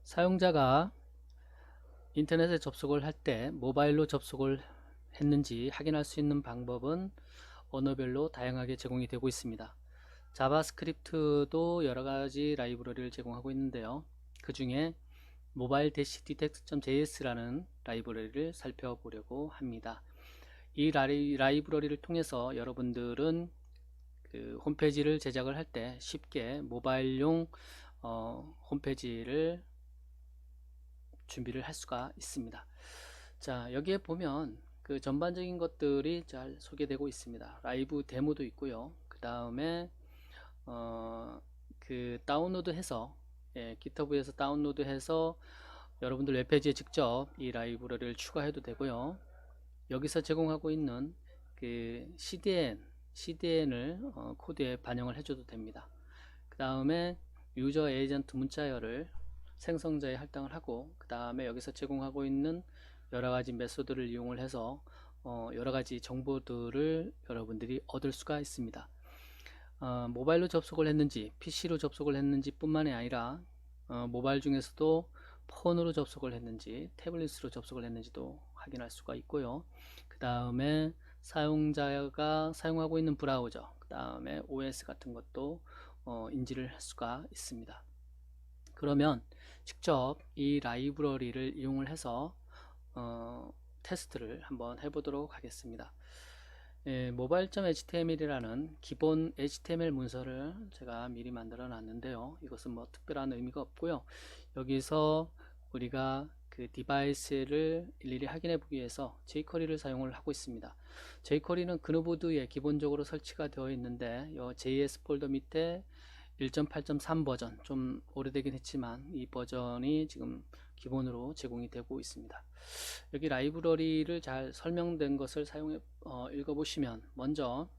사용자가 인터넷에 접속을 할 때 모바일로 접속을 했는지 확인할 수 있는 방법은 언어별로 다양하게 제공이 되고 있습니다. 자바스크립트도 여러가지 라이브러리를 제공하고 있는데요. 그 중에 mobile-detect.js라는 라이브러리를 살펴보려고 합니다. 이 라이브러리를 통해서 여러분들은 그 홈페이지를 제작을 할 때 쉽게 모바일용 홈페이지를 준비를 할 수가 있습니다. 자, 여기에 보면 그 전반적인 것들이 잘 소개되고 있습니다. 라이브 데모도 있고요. 그 다음에 그 다운로드해서 GitHub에서 다운로드해서 여러분들 웹페이지에 직접 이 라이브러리를 추가해도 되고요. 여기서 제공하고 있는 그 CDN을 코드에 반영을 해줘도 됩니다. 그 다음에 유저 에이전트 문자열을 생성자에 할당을 하고, 그 다음에 여기서 제공하고 있는 여러가지 메소드를 이용을 해서 여러가지 정보들을 여러분들이 얻을 수가 있습니다. 모바일로 접속을 했는지 PC로 접속을 했는지 뿐만이 아니라 모바일 중에서도 폰으로 접속을 했는지 태블릿으로 접속을 했는지도 확인할 수가 있고요. 그 다음에 사용자가 사용하고 있는 브라우저, 그 다음에 OS 같은 것도 인지를 할 수가 있습니다. 그러면 직접 이 라이브러리를 이용을 해서 테스트를 한번 해보도록 하겠습니다. mobile.html이라는 기본 HTML 문서를 제가 미리 만들어 놨는데요. 이것은 뭐 특별한 의미가 없고요. 여기서 우리가 그 디바이스를 일일이 확인해 보기 위해서 jQuery를 사용을 하고 있습니다. jQuery는 그누보드에 기본적으로 설치가 되어 있는데 이 JS 폴더 밑에 1.8.3 버전, 좀 오래되긴 했지만 이 버전이 지금 기본으로 제공이 되고 있습니다. 여기 라이브러리를 잘 설명된 것을 사용해 읽어보시면, 먼저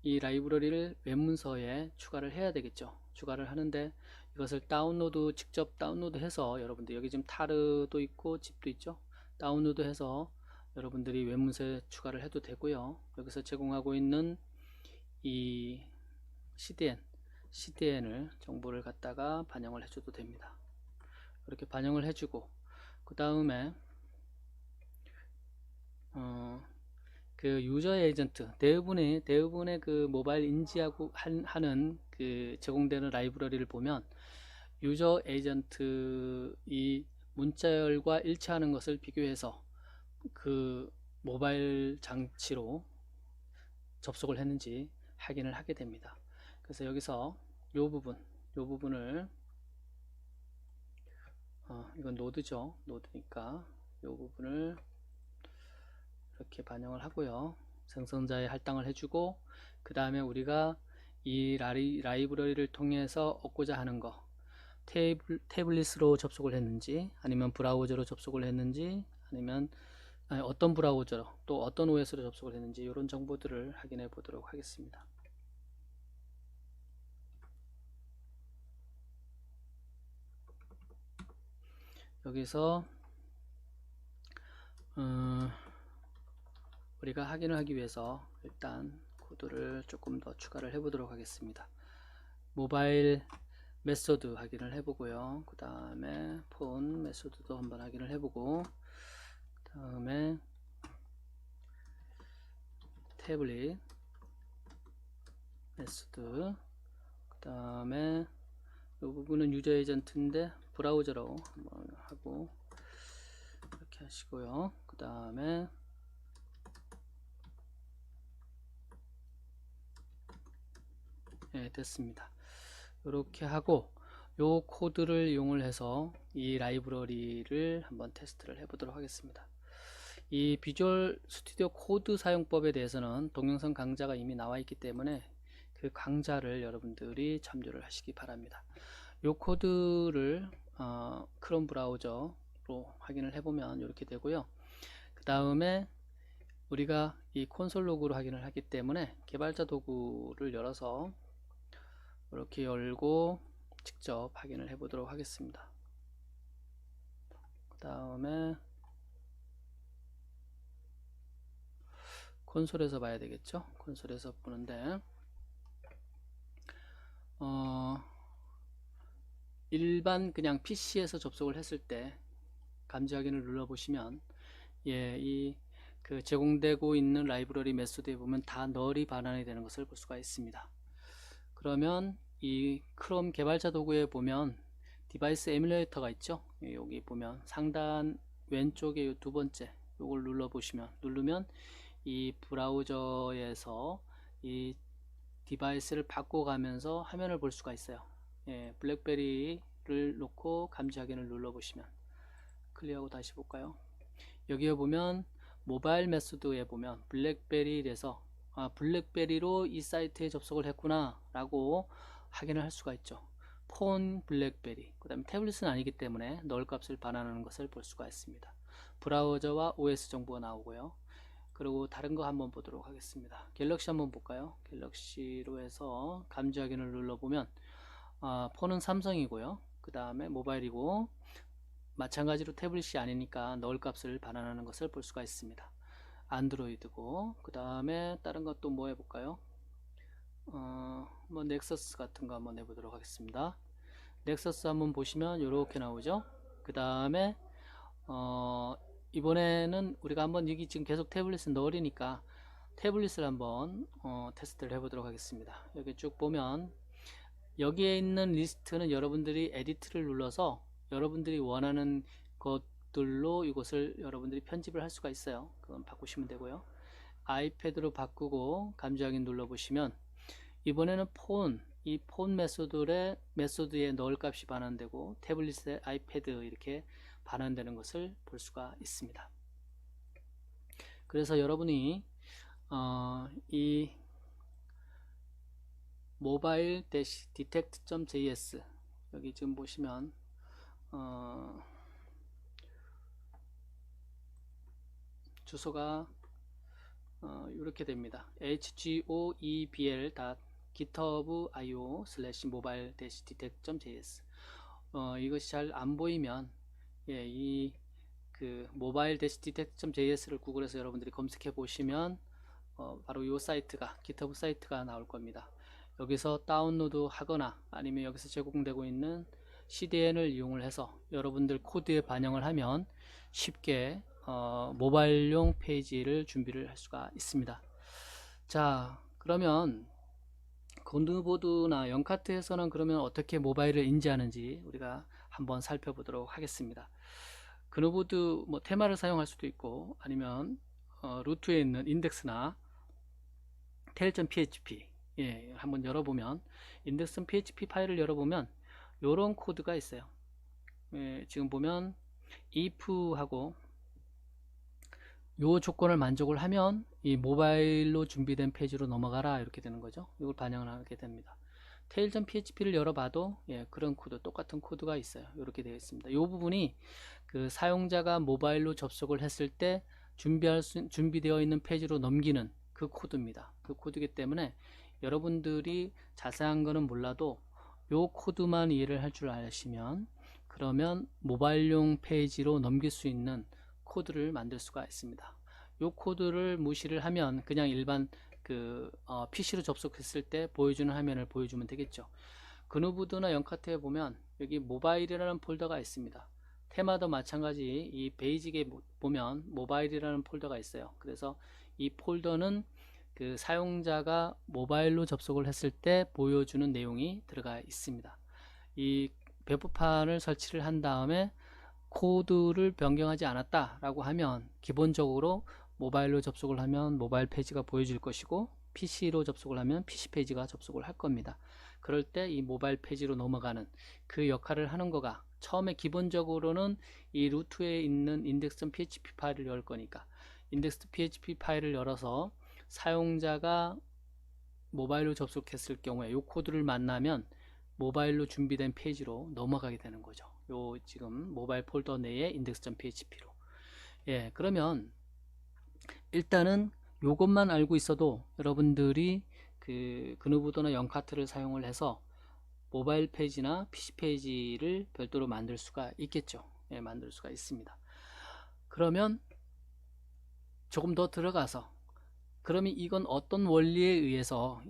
이 라이브러리를 웹문서에 추가를 해야 되겠죠. 추가를 하는데 이것을 직접 다운로드 해서, 여러분들 여기 지금 타르도 있고 집도 있죠. 다운로드 해서 여러분들이 웹문서에 추가를 해도 되고요. 여기서 제공하고 있는 이 CDN을 정보를 갖다가 반영을 해줘도 됩니다. 이렇게 반영을 해주고, 그 다음에 그 유저 에이전트, 대부분의 그 모바일 인지하고 하는 그 제공되는 라이브러리를 보면 유저 에이전트 이 문자열과 일치하는 것을 비교해서 그 모바일 장치로 접속을 했는지 확인을 하게 됩니다. 그래서 여기서 요 부분을 이건 노드죠. 노드니까 요 부분을 이렇게 반영을 하고요. 생성자에 할당을 해주고, 그 다음에 우리가 이 라이브러리를 통해서 얻고자 하는 거, 태블릿으로 접속을 했는지, 아니면 브라우저로 접속을 했는지, 아니면 어떤 브라우저로 또 어떤 OS로 접속을 했는지, 이런 정보들을 확인해 보도록 하겠습니다. 여기서 우리가 확인을 하기 위해서 일단 코드를 조금 더 추가를 해 보도록 하겠습니다. 모바일 메소드 확인을 해보고요. 그 다음에 폰 메소드도 한번 확인을 해보고, 그 다음에 태블릿 메소드, 그 다음에 이 부분은 유저 에이전트인데 브라우저로 한번 하고, 이렇게 하시고요. 그 다음에 됐습니다. 이렇게 하고 요 코드를 이용을 해서 이 라이브러리를 한번 테스트를 해보도록 하겠습니다. 이 비주얼 스튜디오 코드 사용법에 대해서는 동영상 강좌가 이미 나와 있기 때문에 그 강좌를 여러분들이 참조를 하시기 바랍니다. 요 코드를 크롬 브라우저로 확인을 해보면 이렇게 되고요. 그 다음에 우리가 이 콘솔 로그로 확인을 하기 때문에 개발자 도구를 열어서 이렇게 열고 직접 확인을 해보도록 하겠습니다. 그 다음에 콘솔에서 봐야 되겠죠. 콘솔에서 보는데 일반 그냥 PC에서 접속을 했을 때 감지 확인을 눌러 보시면 이 그 제공되고 있는 라이브러리 메소드에 보면 다 널이 반환이 되는 것을 볼 수가 있습니다. 그러면 이 크롬 개발자 도구에 보면 디바이스 에뮬레이터가 있죠. 여기 보면 상단 왼쪽에 두 번째 요걸 누르면 이 브라우저에서 이 디바이스를 바꿔가면서 화면을 볼 수가 있어요. 블랙베리를 놓고 감지 확인을 눌러보시면 클리어하고 다시 볼까요? 여기에 보면 모바일 메소드에 보면 블랙베리에서 블랙베리로 이 사이트에 접속을 했구나 라고 확인을 할 수가 있죠. 폰 블랙베리, 그 다음에 태블릿은 아니기 때문에 널 값을 반환하는 것을 볼 수가 있습니다. 브라우저와 OS 정보가 나오고요. 그리고 다른 거 한번 보도록 하겠습니다. 갤럭시 한번 볼까요? 갤럭시로 해서 감지 확인을 눌러보면 폰은 삼성이고요. 그 다음에 모바일이고 마찬가지로 태블릿이 아니니까 널 값을 반환하는 것을 볼 수가 있습니다. 안드로이드고 그 다음에 다른 것도 뭐 해볼까요? 뭐 넥서스 같은 거 한번 해보도록 하겠습니다. 넥서스 한번 보시면 이렇게 나오죠. 그 다음에 이번에는 우리가 한번 여기 지금 계속 태블릿은 널이니까 태블릿을 한번 테스트를 해보도록 하겠습니다. 여기 쭉 보면 여기에 있는 리스트는 여러분들이 에디트를 눌러서 여러분들이 원하는 것들로 이것을 여러분들이 편집을 할 수가 있어요. 그건 바꾸시면 되고요. 아이패드로 바꾸고 감지 확인 눌러보시면 이번에는 이 폰 메소드의 널 값이 반환되고 태블릿의 아이패드 이렇게 반환되는 것을 볼 수가 있습니다. 그래서 여러분이 이 모바일 detect.js 여기 지금 보시면 주소가 이렇게 됩니다. hgoebl.github.io/mobile-detect.js 이것이 잘 안 보이면 이 그 mobile-detect.js를 구글에서 여러분들이 검색해 보시면 바로 이 사이트가 GitHub 사이트가 나올 겁니다. 여기서 다운로드 하거나 아니면 여기서 제공되고 있는 CDN을 이용을 해서 여러분들 코드에 반영을 하면 쉽게 모바일용 페이지를 준비를 할 수가 있습니다. 자, 그러면 건드보드나 영카트에서는 그러면 어떻게 모바일을 인지하는지 우리가 한번 살펴보도록 하겠습니다. 그노보드 뭐 테마를 사용할 수도 있고 아니면 루트에 있는 인덱스나 tail.php 한번 열어보면 index.php 파일을 열어보면 이런 코드가 있어요. 지금 보면 if 하고 요 조건을 만족을 하면 이 모바일로 준비된 페이지로 넘어가라 이렇게 되는 거죠. 이걸 반영을 하게 됩니다. tail.php를 열어봐도 그런 코드 똑같은 코드가 있어요. 이렇게 되어 있습니다. 이 부분이 그 사용자가 모바일로 접속을 했을 때 준비되어 있는 페이지로 넘기는 그 코드입니다. 그 코드이기 때문에 여러분들이 자세한 거는 몰라도 요 코드만 이해를 할 줄 아시면 그러면 모바일용 페이지로 넘길 수 있는 코드를 만들 수가 있습니다. 요 코드를 무시를 하면 그냥 일반 PC로 접속했을 때 보여주는 화면을 보여주면 되겠죠. 그누보드나 영카트에 보면 여기 모바일이라는 폴더가 있습니다. 테마도 마찬가지 이 베이직에 보면 모바일이라는 폴더가 있어요. 그래서 이 폴더는 그 사용자가 모바일로 접속을 했을 때 보여주는 내용이 들어가 있습니다. 이 배포판을 설치를 한 다음에 코드를 변경하지 않았다 라고 하면 기본적으로 모바일로 접속을 하면 모바일 페이지가 보여질 것이고 PC로 접속을 하면 PC 페이지가 접속을 할 겁니다. 그럴 때 이 모바일 페이지로 넘어가는 그 역할을 하는 거가 처음에 기본적으로는 이 루트에 있는 index.php 파일을 열 거니까 index.php 파일을 열어서 사용자가 모바일로 접속했을 경우에 이 코드를 만나면 모바일로 준비된 페이지로 넘어가게 되는 거죠. 요 지금 모바일 폴더 내에 index.php로 그러면 일단은 요것만 알고 있어도 여러분들이 그누보드나 영카트를 사용을 해서 모바일 페이지나 PC 페이지를 별도로 만들 수가 있겠죠. 만들 수가 있습니다. 그러면 조금 더 들어가서 그러면 이건 어떤 원리에 의해서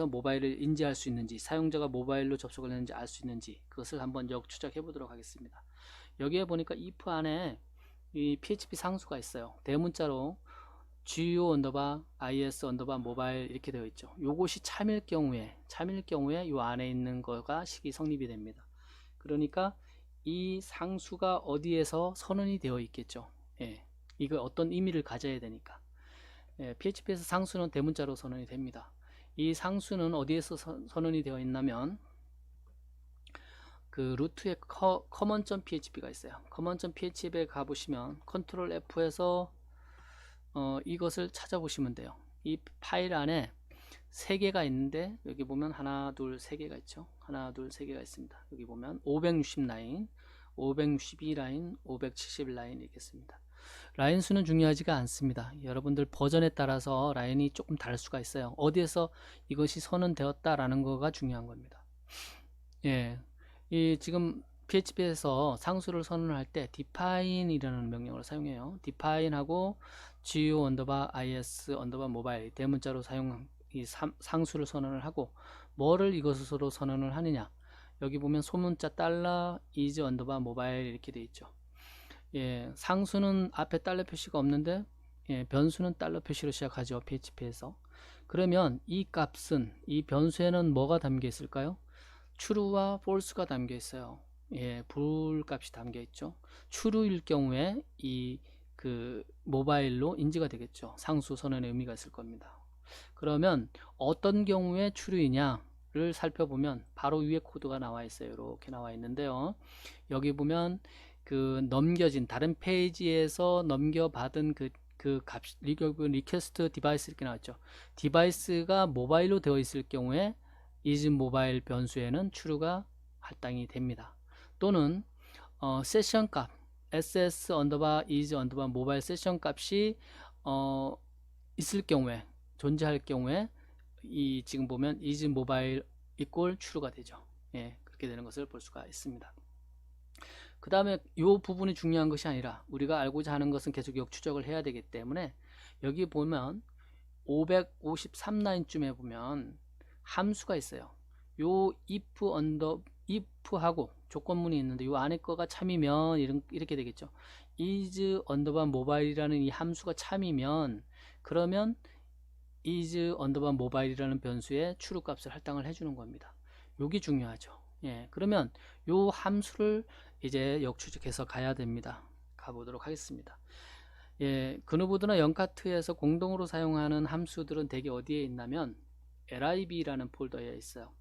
모바일을 인지할 수 있는지, 사용자가 모바일로 접속을 했는지 알 수 있는지, 그것을 한번 역추적해 보도록 하겠습니다. 여기에 보니까 if 안에 이 PHP 상수가 있어요. 대문자로 go 언더바 is 언더바 모바일 이렇게 되어 있죠. 요것이 참일 경우에 요 안에 있는 거가 식이 성립이 됩니다. 그러니까 이 상수가 어디에서 선언이 되어 있겠죠. 예, 이거 어떤 의미를 가져야 되니까. 예, PHP에서 상수는 대문자로 선언이 됩니다. 이 상수는 어디에서 선언이 되어 있냐면 그 루트에 common.php가 있어요. common.php에 가보시면 컨트롤 F에서 이것을 찾아보시면 돼요. 이 파일 안에 3개가 있는데 여기 보면 하나 둘 3개가 있죠. 하나 둘 3개가 있습니다. 여기 보면 560 라인, 562 라인, 570 라인 이렇겠습니다. 라인 수는 중요하지가 않습니다. 여러분들 버전에 따라서 라인이 조금 다를 수가 있어요. 어디에서 이것이 선언되었다라는 거가 중요한 겁니다. 예, 이 지금 PHP에서 상수를 선언할 때 define이라는 명령을 사용해요. define하고 go 언더바 is 언더바 모바일 대문자로 사용 이 상수를 선언을 하고 뭐를 이것으로 선언을 하느냐. 여기 보면 소문자 달러 is 언더바 모바일 이렇게 되어 있죠. 예, 상수는 앞에 달러 표시가 없는데 예, 변수는 달러 표시로 시작하죠. PHP에서. 그러면 이 값은 이 변수에는 뭐가 담겨 있을까요? true와 false가 담겨 있어요. 예, 불값이 담겨 있죠. true일 경우에 이 그 모바일로 인지가 되겠죠. 상수 선언의 의미가 있을 겁니다. 그러면 어떤 경우에 true이냐를 살펴보면 바로 위에 코드가 나와 있어요. 이렇게 나와 있는데요. 여기 보면 그 넘겨진 다른 페이지에서 넘겨받은 그 값, 리퀘스트 디바이스 이렇게 나왔죠. 디바이스가 모바일로 되어 있을 경우에 is 모바일 변수에는 true가 할당이 됩니다. 또는 세션 값 ss 언더바 is 언더바 모바일 세션 값이 있을 경우에 존재할 경우에 이 지금 보면 is 모바일 equal true가 되죠. 예, 그렇게 되는 것을 볼 수가 있습니다. 그 다음에 이 부분이 중요한 것이 아니라 우리가 알고자 하는 것은 계속 역추적을 해야 되기 때문에 여기 보면 553라인쯤에 보면 함수가 있어요. 요 if하고 조건문이 있는데 요 안에 거가 참이면 이렇게 되겠죠. is 언더바 모바일이라는 이 함수가 참이면 그러면 is 언더바 모바일이라는 변수에 true 값을 할당을 해주는 겁니다. 요게 중요하죠. 예, 그러면 요 함수를 이제 역추적해서 가야 됩니다. 가보도록 하겠습니다. 예, 그누보드나 연카트에서 공동으로 사용하는 함수들은 대개 어디에 있냐면 lib라는 폴더에 있어요.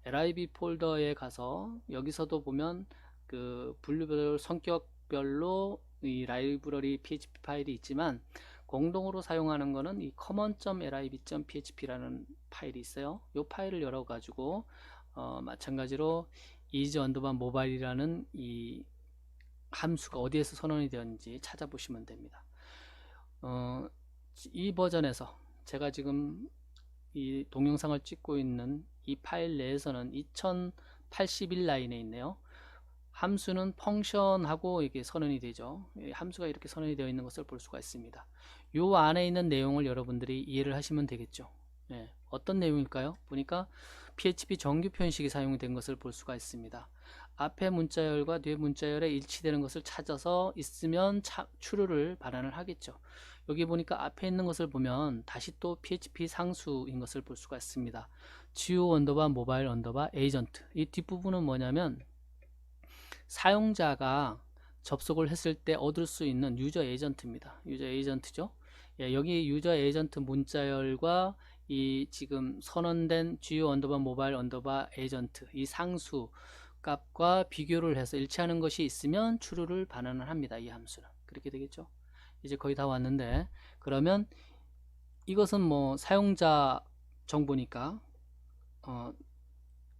lib 폴더에 가서 여기서도 보면 그 분류별 성격별로 이 라이브러리 php 파일이 있지만 공동으로 사용하는 거는 이 common.lib.php라는 파일이 있어요. 이 파일을 열어 가지고 마찬가지로 is 언더바 모바일이라는 이 함수가 어디에서 선언이 되었는지 찾아보시면 됩니다. 이 버전에서 제가 지금 이 동영상을 찍고 있는 이 파일 내에서는 2081 라인에 있네요. 함수는 펑션하고 이게 선언이 되죠. 함수가 이렇게 선언이 되어 있는 것을 볼 수가 있습니다. 요 안에 있는 내용을 여러분들이 이해를 하시면 되겠죠. 예, 어떤 내용일까요? 보니까 PHP 정규 표현식이 사용된 것을 볼 수가 있습니다. 앞에 문자열과 뒤에 문자열에 일치되는 것을 찾아서 있으면 true를 반환을 하겠죠. 여기 보니까 앞에 있는 것을 보면 다시 또 PHP 상수인 것을 볼 수가 있습니다. go 언더바 모바일 언더바 에이전트. 이 뒷부분은 뭐냐면 사용자가 접속을 했을 때 얻을 수 있는 유저 에이전트입니다. 유저 에이전트죠. 예, 여기 유저 에이전트 문자열과 이 지금 선언된 go 언더바 모바일 언더바 에이전트 이 상수 값과 비교를 해서 일치하는 것이 있으면 true를 반환을 합니다. 이 함수는. 그렇게 되겠죠. 이제 거의 다 왔는데 그러면 이것은 뭐 사용자 정보니까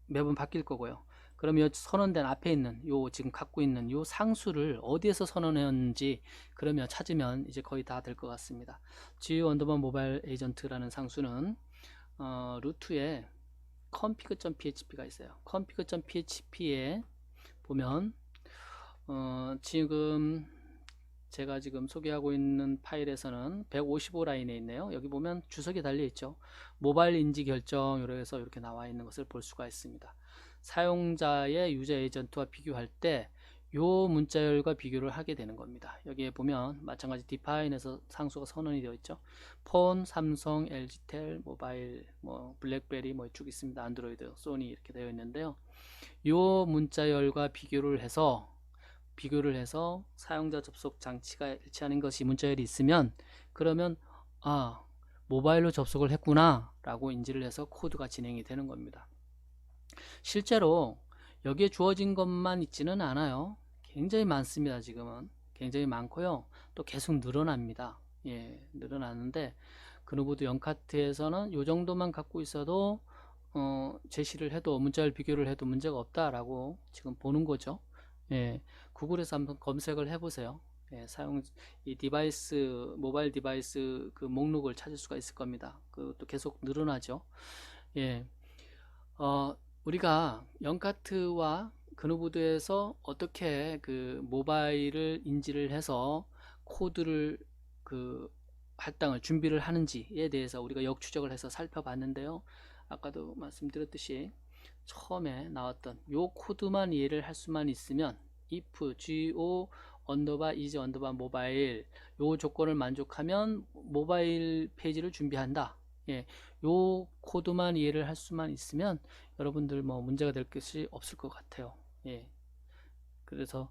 매번 바뀔 거고요. 그러면 선언된 앞에 있는 요 지금 갖고 있는 요 상수를 어디에서 선언했는지 그러면 찾으면 이제 거의 다 될 것 같습니다. go 언더바 모바일 에이전트라는 상수는 루트에 config.php가 있어요. config.php에 보면 지금 제가 지금 소개하고 있는 파일에서는 155 라인에 있네요. 여기 보면 주석이 달려 있죠. 모바일 인지 결정 이렇게 해서 이렇게 나와 있는 것을 볼 수가 있습니다. 사용자의 유저 에이전트와 비교할 때 요 문자열과 비교를 하게 되는 겁니다. 여기에 보면 마찬가지 디파인에서 상수가 선언이 되어 있죠. 폰, 삼성, LG텔, 모바일, 뭐 블랙베리 뭐 쭉 있습니다. 안드로이드, 소니 이렇게 되어 있는데요. 요 문자열과 비교를 해서 사용자 접속 장치가 일치하는 것이 문자열이 있으면, 그러면 아, 모바일로 접속을 했구나 라고 인지를 해서 코드가 진행이 되는 겁니다. 실제로 여기에 주어진 것만 있지는 않아요. 굉장히 많습니다. 지금은 굉장히 많고요. 또 계속 늘어납니다. 예, 늘어나는데 그누보드 영카트에서는 요 정도만 갖고 있어도 제시를 해도, 문자열 비교를 해도 문제가 없다라고 지금 보는 거죠. 예, 구글에서 한번 검색을 해보세요. 예, 이 디바이스, 모바일 디바이스 그 목록을 찾을 수가 있을 겁니다. 그것도 계속 늘어나죠. 예, 우리가 영카트와 그누보드에서 어떻게 그 모바일을 인지를 해서 코드를 그 할당을 준비를 하는지에 대해서 우리가 역추적을 해서 살펴봤는데요. 아까도 말씀드렸듯이 처음에 나왔던 요 코드만 이해를 할 수만 있으면 if go is mobile 요 조건을 만족하면 모바일 페이지를 준비한다. 예, 요 코드만 이해를 할 수만 있으면 여러분들 뭐 문제가 될 것이 없을 것 같아요. 예, 그래서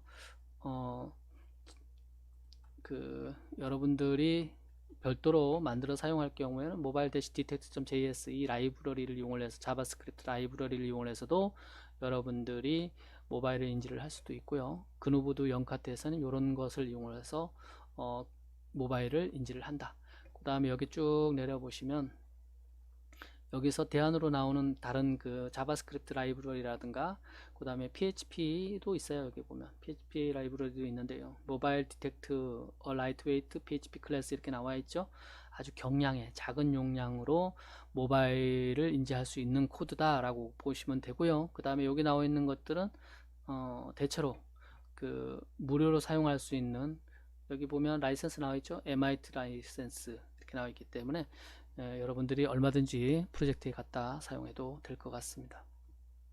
여러분들이 별도로 만들어 사용할 경우에는 mobile-detect.js 이 라이브러리를 이용을 해서, 자바스크립트 라이브러리를 이용을 해서도 여러분들이 모바일을 인지를 할 수도 있고요. 그누보드 영카트에서는 이런 것을 이용을 해서 모바일을 인지를 한다. 그 다음에 여기 쭉 내려보시면 여기서 대안으로 나오는 다른 그 자바스크립트 라이브러리라든가 그 다음에 PHP도 있어요. 여기 보면 PHP 라이브러리도 있는데요. 모바일 디텍트 라이트웨이트 PHP 클래스 이렇게 나와 있죠. 아주 경량의 작은 용량으로 모바일을 인지할 수 있는 코드다 라고 보시면 되고요. 그 다음에 여기 나와 있는 것들은 대체로 그 무료로 사용할 수 있는, 여기 보면 라이센스 나와 있죠. MIT 라이센스 이렇게 나와 있기 때문에 여러분들이 얼마든지 프로젝트에 갖다 사용해도 될 것 같습니다.